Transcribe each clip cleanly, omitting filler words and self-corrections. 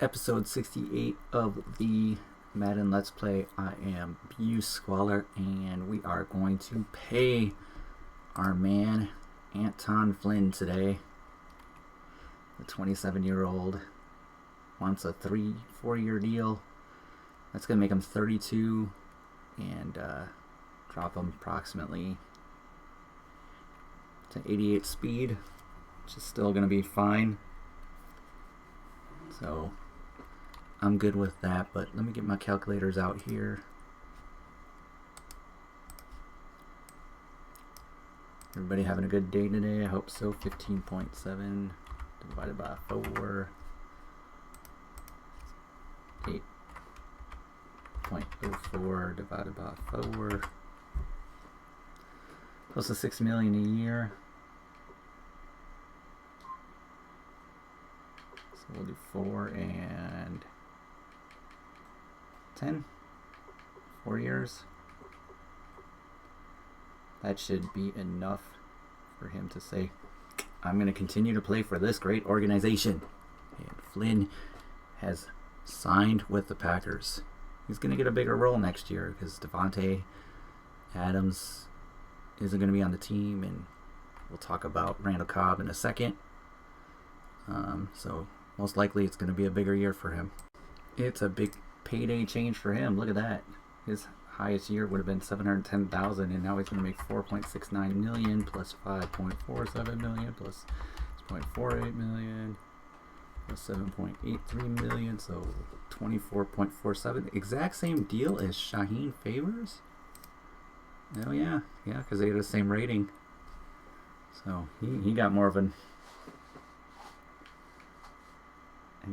Episode 68 of the Madden Let's Play. I am Squaller, and we are going to pay our man Anton Flynn today. The 27-year-old wants a 4-year deal. That's going to make him 32 and drop him approximately to 88 speed, which is still going to be fine. So I'm good with that, but let me get my calculators out here. Everybody having a good day today? I hope so. 15.7 divided by 4. 8.04 divided by 4. Close to $6 million a year. So we'll do 4 and 10. 4 years. That should be enough for him to say, I'm going to continue to play for this great organization. And Flynn has signed with the Packers. He's going to get a bigger role next year because Devontae Adams isn't going to be on the team, and we'll talk about Randall Cobb in a second. So most likely it's going to be a bigger year for him. It's a big payday change for him. Look at that. His highest year would have been $710,000, and now he's going to make $4.69 million plus $5.47 million plus $6.48 million plus $7.83 million, so $24.47. Exact same deal as Shaheen Favors. Oh yeah, because they had the same rating. So he got more of an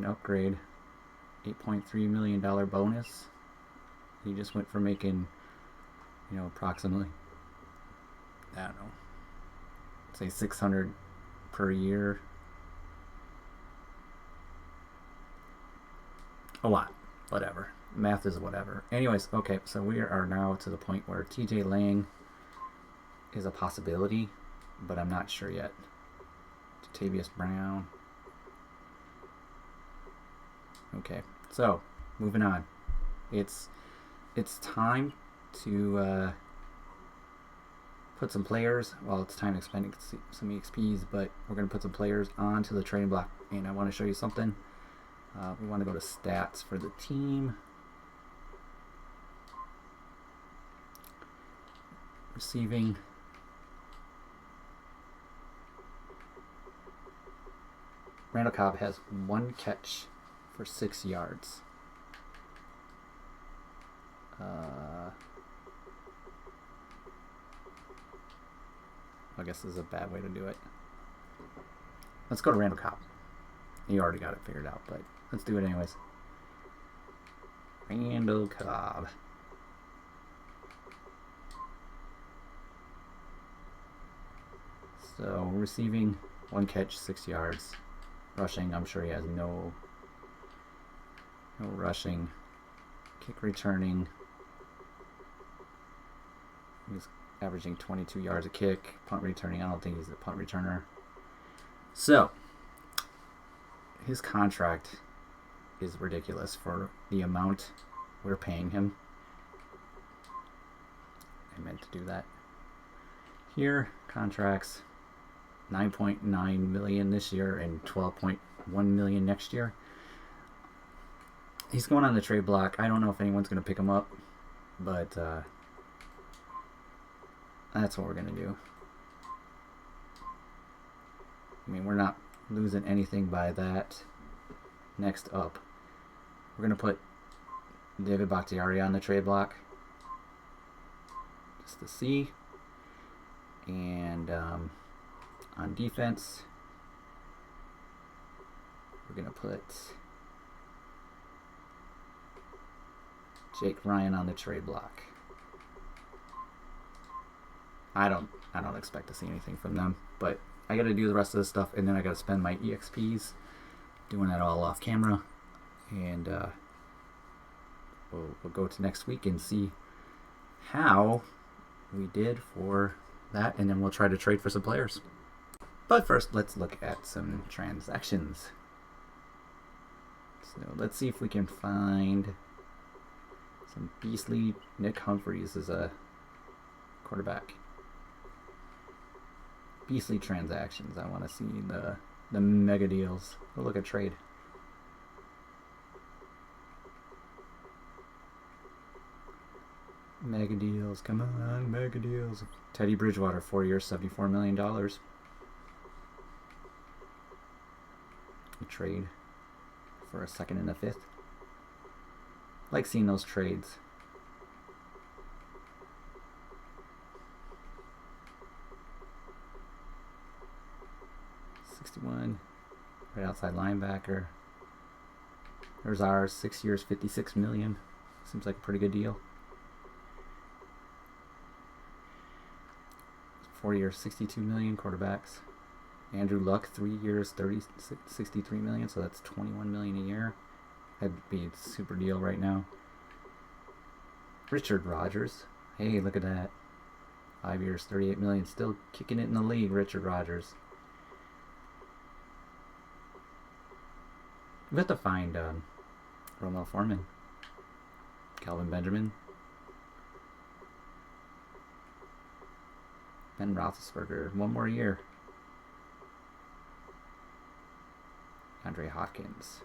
upgrade. $8.3 million bonus. He just went from making, approximately, I don't know, say $600 per year. A lot. Whatever. Math is whatever. Anyways, okay, so we are now to the point where TJ Lang is a possibility, but I'm not sure yet. Tavius Brown. Okay, so moving on. It's time to put some players. Well, it's time to spend some EXPs, but we're going to put some players onto the trading block. And I want to show you something. We want to go to stats for the team. Receiving. Randall Cobb has 1 catch for 6 yards. I guess this is a bad way to do it. Let's go to Randall Cobb. You already got it figured out, but let's do it anyways. Randall Cobb. So receiving, 1 catch, 6 yards. Rushing, I'm sure he has no rushing. Kick returning. He's averaging 22 yards a kick. Punt returning, I don't think he's a punt returner. So his contract is ridiculous for the amount we're paying him. I meant to do that. Here, contracts, $9.9 million this year and $12.1 million next year. He's going on the trade block. I don't know if anyone's going to pick him up, but that's what we're going to do. I mean, we're not losing anything by that. Next up, we're going to put David Bakhtiari on the trade block just to see. And on defense, we're going to put Jake Ryan on the trade block. I don't expect to see anything from them, but I got to do the rest of this stuff, and then I got to spend my EXPs doing that all off camera, and we'll go to next week and see how we did for that, and then we'll try to trade for some players. But first, let's look at some transactions. So let's see if we can find some beastly. Nick Humphreys is a quarterback. Beastly transactions. I want to see the mega deals. Oh, look at trade. Mega deals. Come on, mega deals. Teddy Bridgewater, 4 years, $74 million. A trade for a second and a fifth. Like seeing those trades. $61, right outside linebacker. There's ours, 6 years, $56 million. Seems like a pretty good deal. 4 years, $62 million. Quarterbacks. Andrew Luck, 3 years, $63 million. So that's $21 million a year. That'd be a super deal right now. Richard Rodgers. Hey, look at that. 5 years, $38 million. Still kicking it in the league, Richard Rodgers. We have to find Romel Foreman, Calvin Benjamin, Ben Roethlisberger. 1 more year. Andre Hopkins.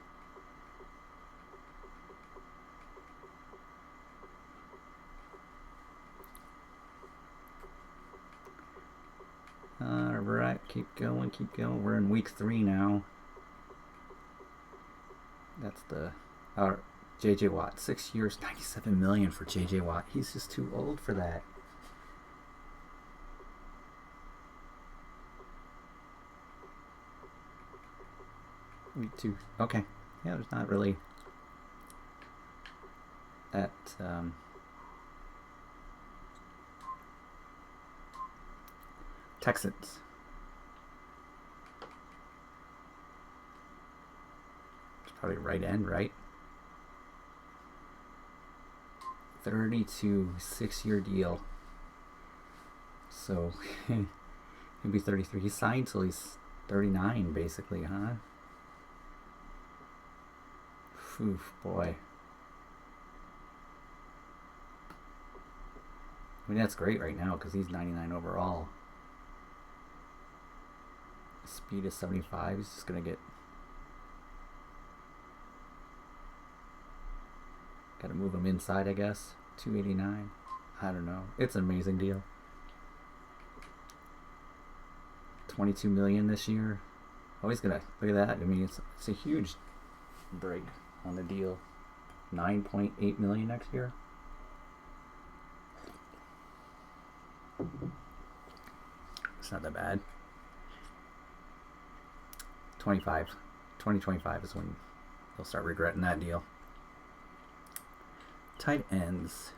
Alright, keep going, keep going. We're in week 3 now. That's the JJ Watt, 6 years, $97 million for JJ Watt. He's just too old for that. Week 2. Okay. Yeah, there's not really that Texans. Probably right end, right? 32, 6-year deal. So he'll be 33. He signed till he's 39, basically, huh? Oof, boy. I mean, that's great right now because he's 99 overall. Speed is 75. He's just gonna get. Got to move him inside, I guess. 289. I don't know. It's an amazing deal. 22 million this year. Oh, he's gonna look at that. I mean, it's a huge break on the deal. 9.8 million next year. It's not that bad. 2025 is when they'll start regretting that deal. Tight ends.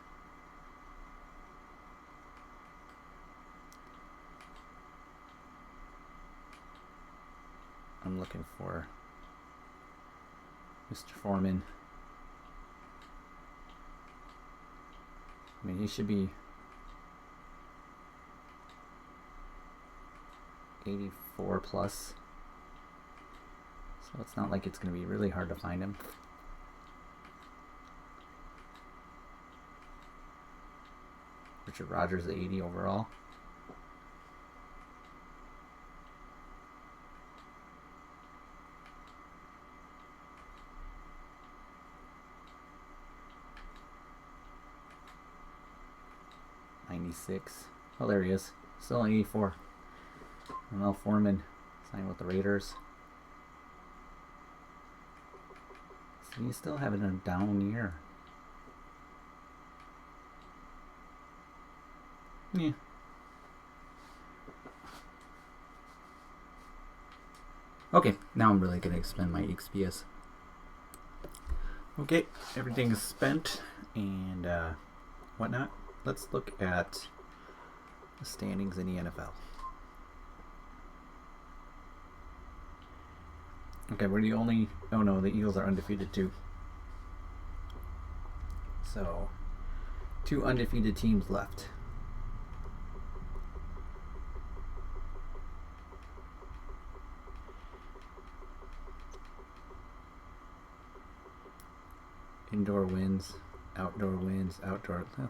I'm looking for Mr. Foreman. I mean, he should be 84 plus. So it's not like it's going to be really hard to find him. Richard Rodgers, 80 overall. $96. Oh, there he is. Still on 84. Romel Foreman signed with the Raiders. So he's still having a down year. Yeah. Okay, now I'm really going to expend my XPS. Okay, everything is spent and whatnot. Let's look at the standings in the NFL. Okay, we're the only... Oh no, the Eagles are undefeated too. So, 2 undefeated teams left. Indoor wins, outdoor wins, outdoor. Oh,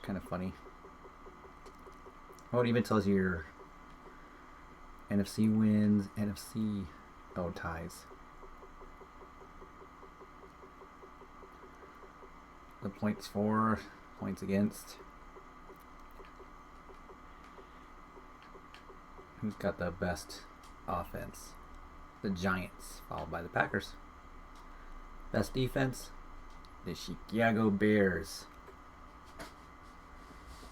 kind of funny. Oh, it even tells you your NFC wins, NFC ties. The points for, points against. Who's got the best offense? The Giants, followed by the Packers. Best defense? The Chicago Bears.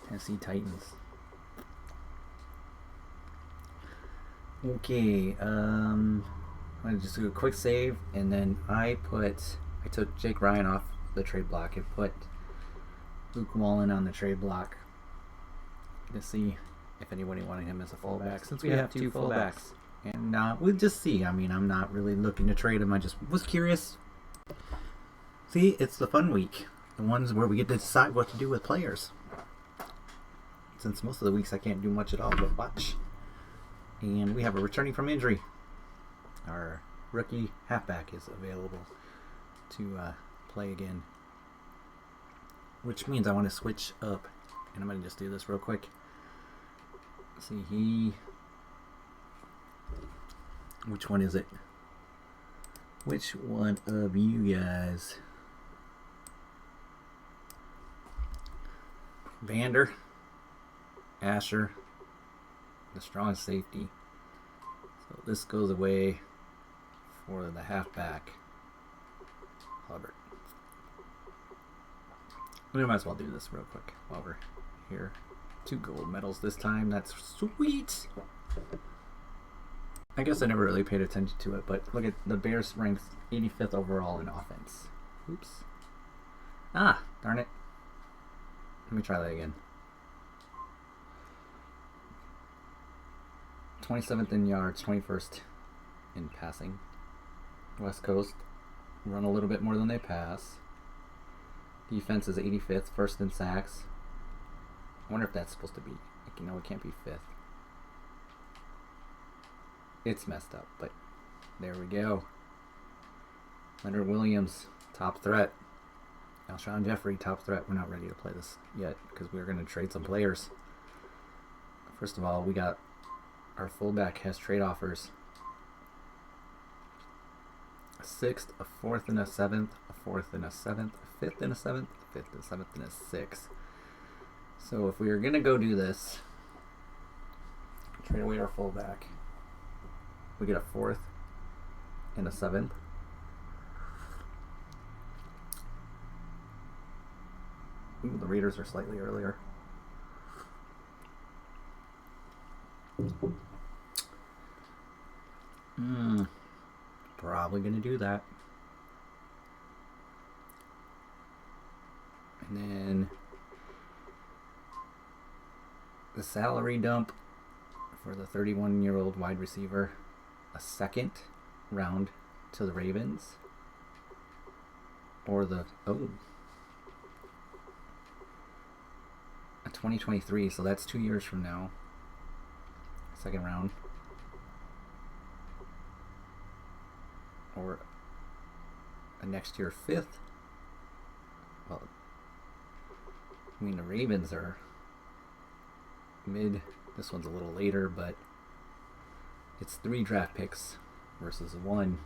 Tennessee Titans. Okay, I'm gonna just do a quick save, and then I took Jake Ryan off the trade block and put Luke Wallen on the trade block to see if anybody wanted him as a fullback, since we have two fullbacks. And we'll just see. I mean, I'm not really looking to trade him. I just was curious. See, it's the fun week. The ones where we get to decide what to do with players. Since most of the weeks I can't do much at all but watch. And we have a returning from injury. Our rookie halfback is available to play again. Which means I want to switch up. And I'm going to just do this real quick. See, which one is it? Which one of you guys? Vander, Asher, the strong safety. So this goes away for the halfback, Hubbard. We might as well do this real quick while we're here. 2 gold medals this time. That's sweet. I guess I never really paid attention to it, but look at the Bears ranked 85th overall in offense. Oops. Ah, darn it. Let me try that again. 27th in yards, 21st in passing. West Coast run a little bit more than they pass. Defense is 85th, first in sacks. I wonder if that's supposed to be, it can't be 5th. It's messed up, but there we go. Leonard Williams, top threat. Alshon Jeffrey, top threat. We're not ready to play this yet because we're going to trade some players. First of all, we got our fullback has trade offers. A 6th, a 4th, and a 7th, a 4th and a 7th, a 5th and a 7th, a 5th and a 7th, and a 6th. So if we are going to go do this, trade away our fullback, we get a 4th and a 7th. Ooh, the Raiders are slightly earlier. Probably going to do that. And then the salary dump for the 31-year-old wide receiver, a 2nd round to the Ravens, or a 2023, so that's 2 years from now. 2nd round, or a next year 5th. Well, I mean, the Ravens are mid. This one's a little later, but it's 3 draft picks versus 1.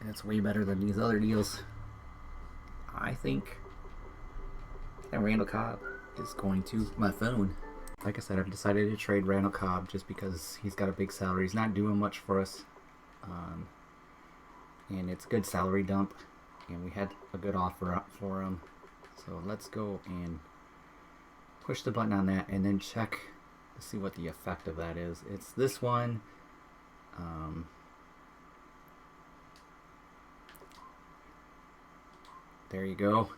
And it's way better than these other deals, I think. And Randall Cobb is going to my phone. Like I said, I've decided to trade Randall Cobb just because he's got a big salary. He's not doing much for us. And it's a good salary dump. And we had a good offer up for him. So let's go and push the button on that and then check to see what the effect of that is. It's this one. There you go.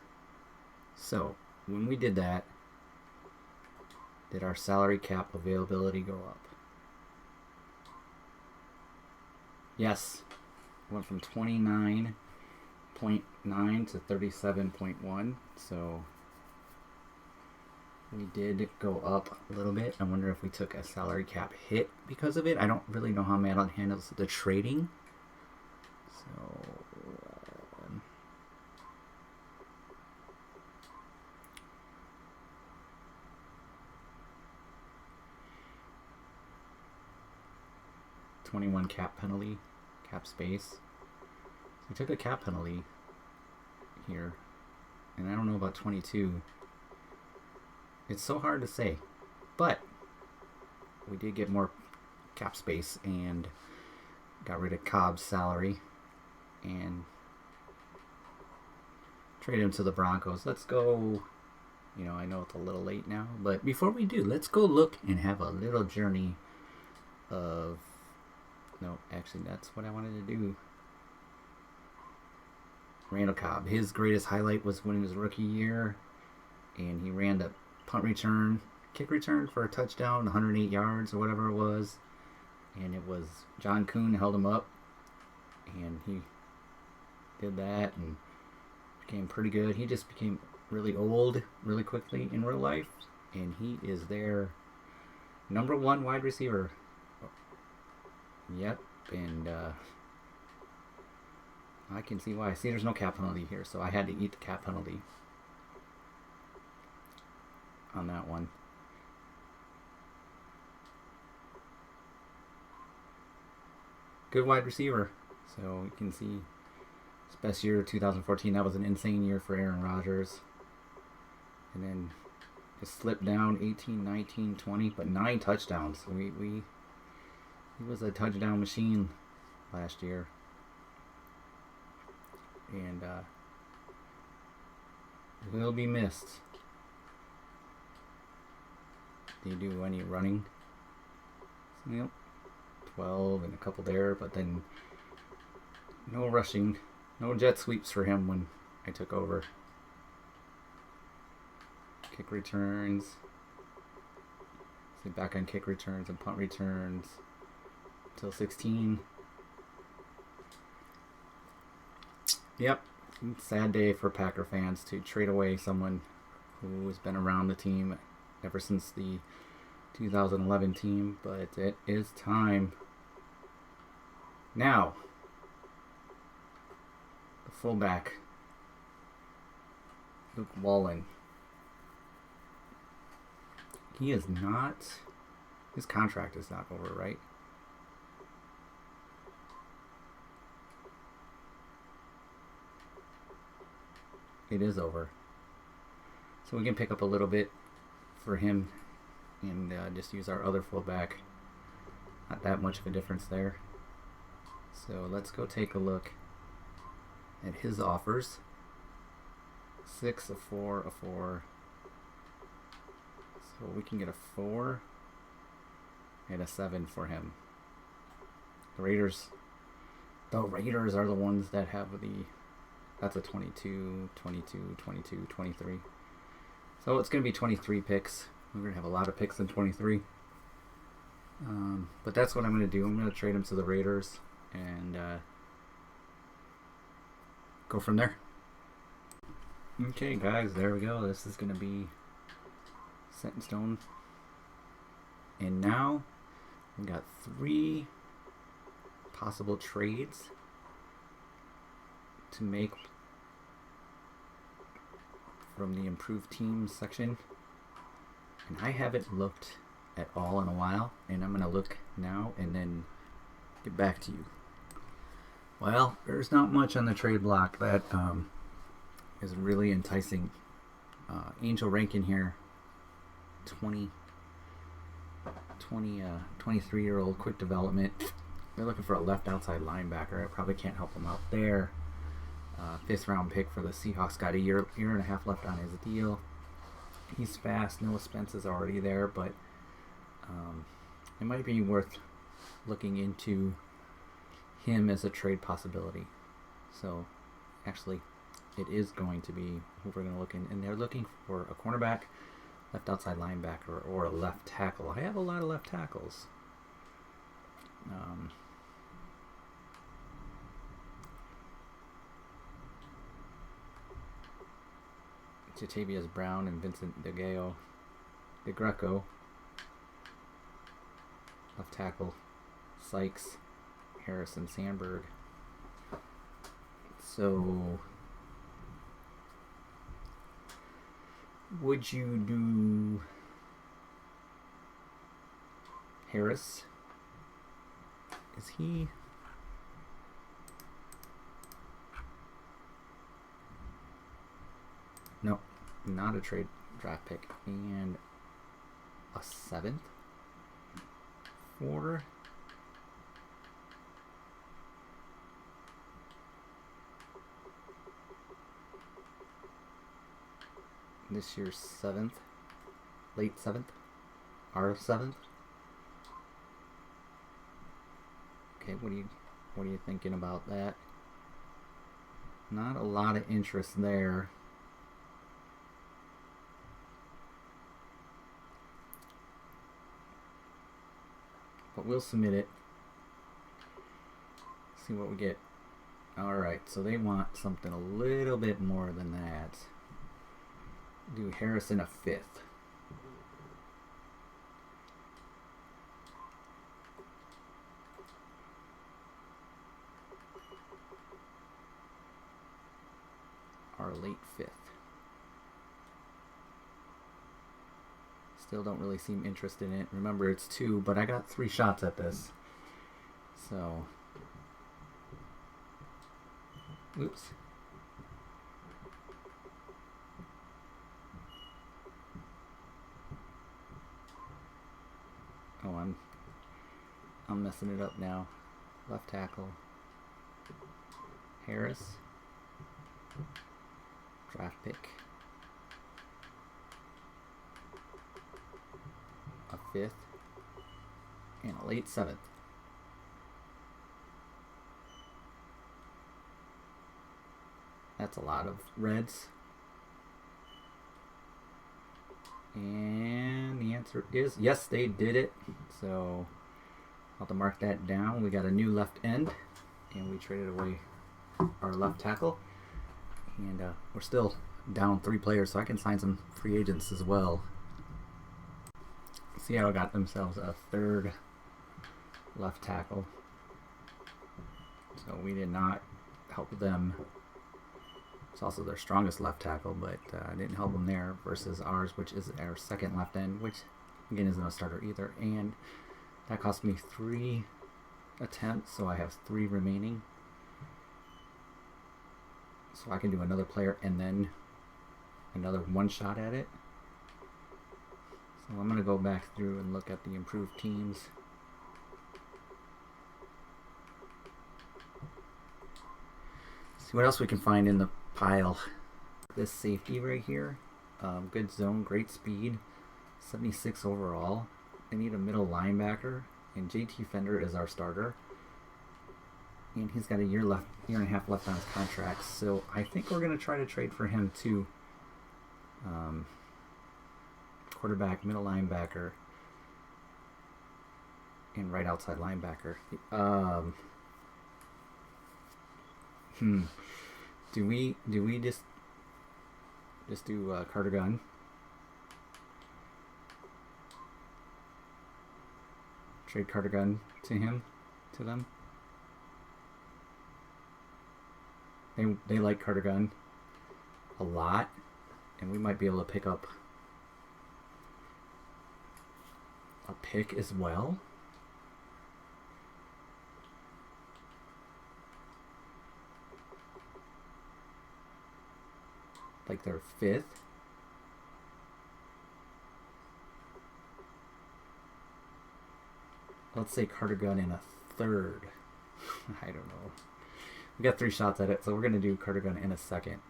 So when we did that, did our salary cap availability go up? Yes. It went from 29.9 to 37.1. So we did go up a little bit. I wonder if we took a salary cap hit because of it. I don't really know how Madeline handles the trading. So, 21 cap penalty, cap space. So we took a cap penalty here, and I don't know about 22. It's so hard to say, but we did get more cap space and got rid of Cobb's salary and trade him to the Broncos. Let's go. You know, I know it's a little late now, but before we do, let's go look and have a little journey of... No, actually, that's what I wanted to do. Randall Cobb. His greatest highlight was winning his rookie year, and he ran the punt return, kick return for a touchdown, 108 yards or whatever it was. And it was John Kuhn held him up, and he did that and became pretty good. He just became really old really quickly in real life, and he is their #1 wide receiver. Yep, and I can see why. See, there's no cap penalty here, so I had to eat the cap penalty on that one. Good wide receiver. So you can see his best year, 2014. That was an insane year for Aaron Rodgers. And then just slipped down 18, 19, 20, but 9 touchdowns. He was a touchdown machine last year. And will be missed. Did he do any running? Yep. 12 and a couple there, but then no rushing, no jet sweeps for him when I took over. Kick returns. See, back on kick returns and punt returns till 16. Yep, sad day for Packer fans to trade away someone who has been around the team ever since the 2011 team, but it is time. Now, the fullback, Luke Wallen. He is not, his contract is not over, right? It is over. So we can pick up a little bit for him and just use our other fullback. Not that much of a difference there. So let's go take a look at his offers. 6, a 4, a 4. So we can get a 4 and a 7 for him. The Raiders are the ones that have the... That's a 22, 22, 22, 23. So it's going to be 23 picks. We're going to have a lot of picks in 23. But that's what I'm going to do. I'm going to trade him to the Raiders and go from there. Okay, guys, there we go. This is going to be set in stone. And now we got 3 possible trades to make from the improved teams section, and I haven't looked at all in a while, and I'm gonna look now and then get back to you. Well, there's not much on the trade block that is really enticing. Angel Rankin here, 23-year-old quick development. They're looking for a left outside linebacker. I probably can't help them out there. 5th round pick for the Seahawks. Got a year and a half left on his deal. He's fast. No expenses already there, but it might be worth looking into him as a trade possibility. So actually, it is going to be who we're going to look in, and they're looking for a cornerback, left outside linebacker, or a left tackle. I have a lot of left tackles. Jatavius Brown and Vincent DeGreco. Left tackle, Sykes, Harrison Sandberg. So, would you do Harris? Is he? No, not a trade draft pick. And a 7th for this year's 7th, late 7th, our 7th. Okay, what are you thinking about that? Not a lot of interest there. But we'll submit it. See what we get. Alright, so they want something a little bit more than that. Do Harrison a 5th. Our late 5th. Still don't really seem interested in it. Remember, it's 2, but I got 3 shots at this. So, oops. Oh, I'm messing it up now. Left tackle. Harris. Draft pick. A 5th. And a late 7th. That's a lot of reds. And the answer is yes, they did it. So I'll have to mark that down. We got a new left end, and we traded away our left tackle. And we're still down 3 players, so I can sign some free agents as well. Seattle got themselves a 3rd left tackle. So we did not help them. It's also their strongest left tackle, but didn't help them there versus ours, which is our 2nd left end, which again isn't a starter either. And that cost me 3 attempts, so I have 3 remaining. So I can do another player and then another 1 shot at it. So I'm going to go back through and look at the improved teams. See what else we can find in the pile. This safety right here, good zone, great speed, 76 overall. They need a middle linebacker, and JT Fender is our starter. And he's got a year and a half left on his contract. So I think we're going to try to trade for him too. Quarterback, middle linebacker, and right outside linebacker. Do we just do Carter Gunn? Trade Carter Gunn to them. They like Carter Gunn a lot, and we might be able to pick up a pick as well. Like their 5th. Let's say Carter Gunn in a 3rd. I don't know. We got 3 shots at it, so we're going to do Carter Gunn in a 2nd.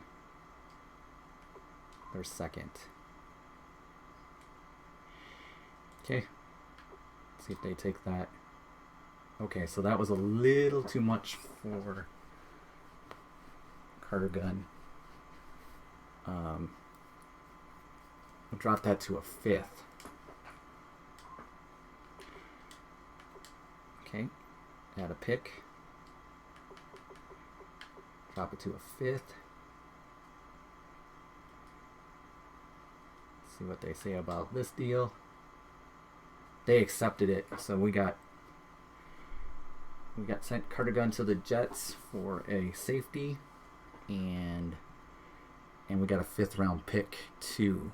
Their 2nd. Okay. Let's see if they take that. Okay, so that was a little too much for Carter Gunn. We'll drop that to a 5th. Okay, add a pick. Drop it to a 5th. See what they say about this deal. They accepted it, so we got sent Carter Gunn to the Jets for a safety and we got a 5th round pick too.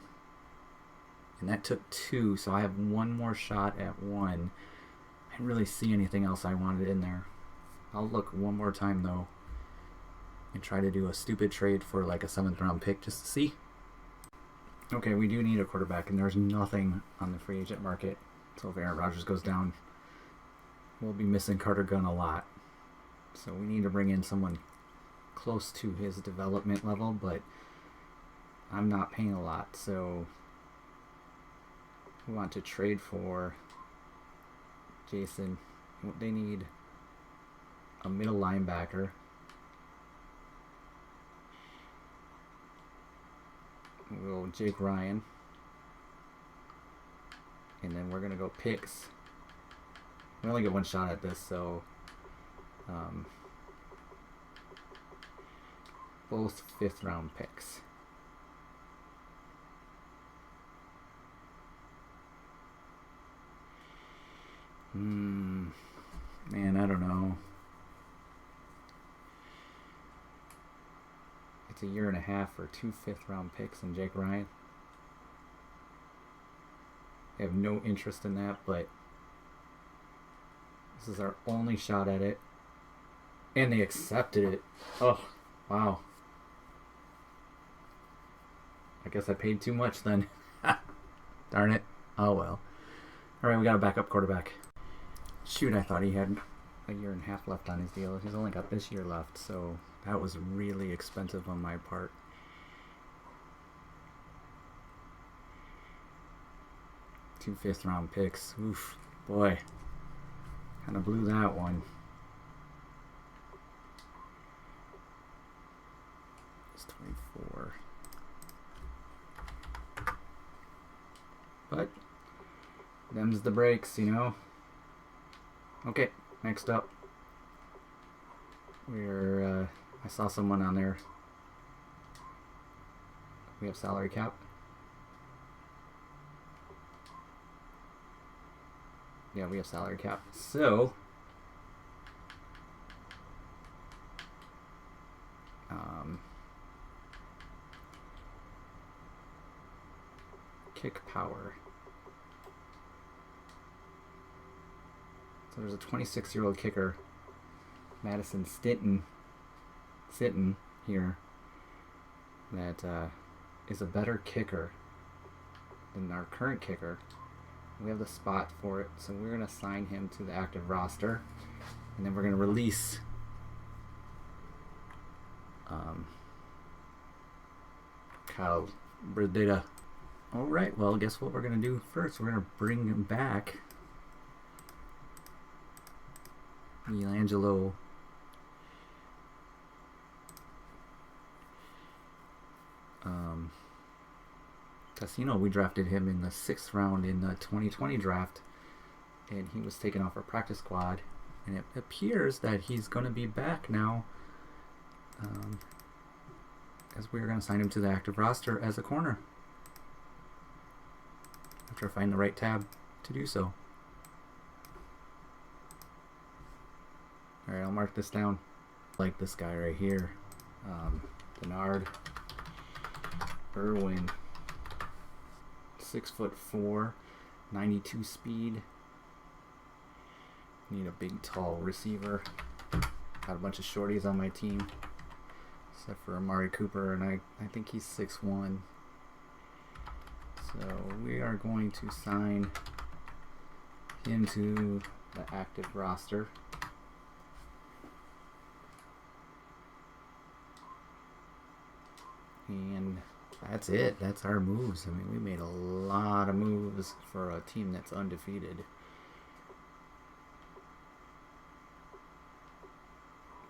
And that took 2, so I have one more shot at 1. I didn't really see anything else I wanted in there. I'll look one more time though and try to do a stupid trade for like a 7th round pick just to see. Okay, we do need a quarterback, and there's nothing on the free agent market. So if Aaron Rodgers goes down, we'll be missing Carter Gunn a lot. So we need to bring in someone close to his development level, but I'm not paying a lot, so we want to trade for Jason. They need a middle linebacker. We'll go Jake Ryan. And then we're going to go picks. We only get one shot at this, so both 5th round picks. Man, I don't know. It's a year and a half for 2 5th round picks and Jake Ryan. I have no interest in that, but this is our only shot at it. And they accepted it. Oh, wow. I guess I paid too much then. Darn it. Oh well. Alright, we got a backup quarterback. Shoot, I thought he had a year and a half left on his deal. He's only got this year left, so that was really expensive on my part. Two 5th round picks. Oof, boy. Kind of blew that one. It's 24. But them's the breaks, you know. Okay, next up. I saw someone on there. We have salary cap. Yeah, we have salary cap. So, kick power. So there's a 26-year-old kicker, Madison Sitton here, that is a better kicker than our current kicker. We have the spot for it, so we're going to sign him to the active roster, and then we're going to release Kyle Bradita. Alright, well, guess what we're going to do first? We're going to bring him back Angelo Casino. We drafted him in the 6th round in the 2020 draft, and he was taken off our practice squad, and it appears that he's going to be back now, as we're going to sign him to the active roster as a corner after I find the right tab to do so. Alright, I'll mark this down. Like this guy right here. Bernard Irwin. 6'4", 92 speed. Need a big, tall receiver. Got a bunch of shorties on my team, except for Amari Cooper, and I think he's 6'1". So we are going to sign him to the active roster. And that's it. That's our moves. I mean, we made a lot of moves for a team that's undefeated.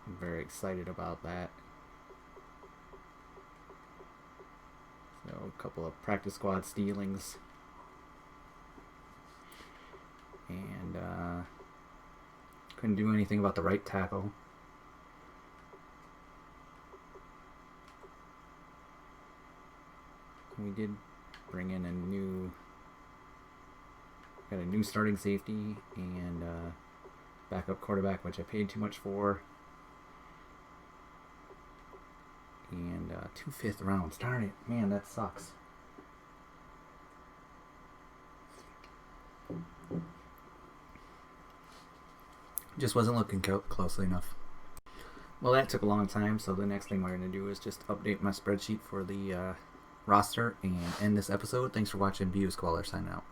I'm very excited about that. So, a couple of practice squad stealings. And couldn't do anything about the right tackle. We did bring in got a new starting safety and backup quarterback, which I paid too much for. and 2 5th rounds. Darn it, man, that sucks. Just wasn't looking closely enough. Well, that took a long time, so the next thing we're going to do is just update my spreadsheet for the roster and end this episode. Thanks for watching. Squaller signing out.